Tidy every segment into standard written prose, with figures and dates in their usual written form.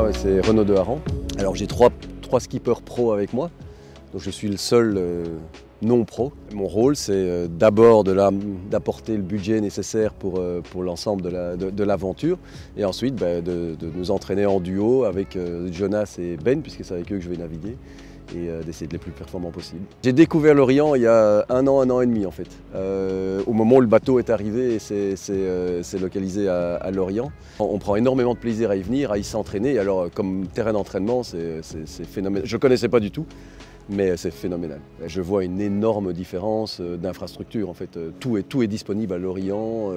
moi, c'est Renaud de Haran. Alors j'ai trois skippers pro avec moi, donc je suis le seul non pro. Mon rôle, c'est d'abord d'apporter le budget nécessaire pour l'ensemble de l'aventure, et ensuite de nous entraîner en duo avec Jonas et Ben, puisque c'est avec eux que je vais naviguer, et d'essayer d'être les plus performants possible. J'ai découvert l'Orient il y a un an et demi en fait, au moment où le bateau est arrivé et c'est localisé à Lorient. On prend énormément de plaisir à y venir, à y s'entraîner. Alors comme terrain d'entraînement, c'est phénoménal. Je ne connaissais pas du tout, mais c'est phénoménal. Je vois une énorme différence d'infrastructure en fait. Tout est disponible à Lorient.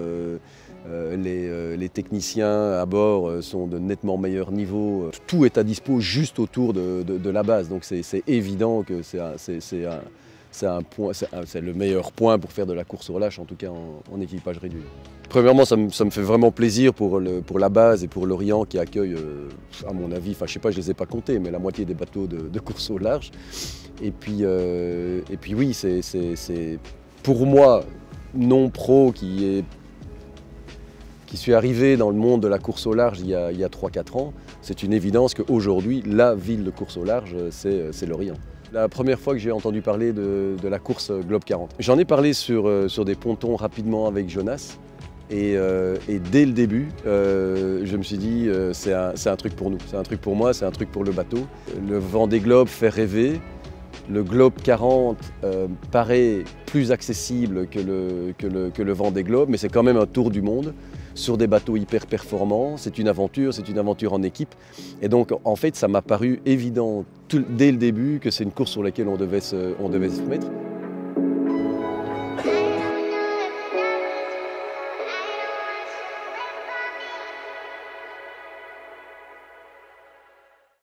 Les techniciens à bord sont de nettement meilleur niveau. Tout est à dispo juste autour de la base, donc c'est évident que c'est le meilleur point pour faire de la course au relâche, en tout cas en équipage réduit. Premièrement, ça me fait vraiment plaisir pour la base et pour l'Orient qui accueille, à mon avis, enfin je sais pas, je les ai pas comptés, mais la moitié des bateaux de course au large. Et puis oui, c'est pour moi, non pro, qui suis arrivé dans le monde de la course au large il y a 3-4 ans, c'est une évidence qu'aujourd'hui, la ville de course au large, c'est l'Orient. La première fois que j'ai entendu parler de la course Globe 40. J'en ai parlé sur des pontons rapidement avec Jonas, et dès le début, je me suis dit c'est un truc pour nous, c'est un truc pour moi, c'est un truc pour le bateau. Le Vendée Globe fait rêver. Le Globe 40 paraît plus accessible que le Vendée Globe, mais c'est quand même un tour du monde sur des bateaux hyper performants. C'est une aventure en équipe. Et donc, en fait, ça m'a paru évident dès le début que c'est une course sur laquelle on devait se mettre.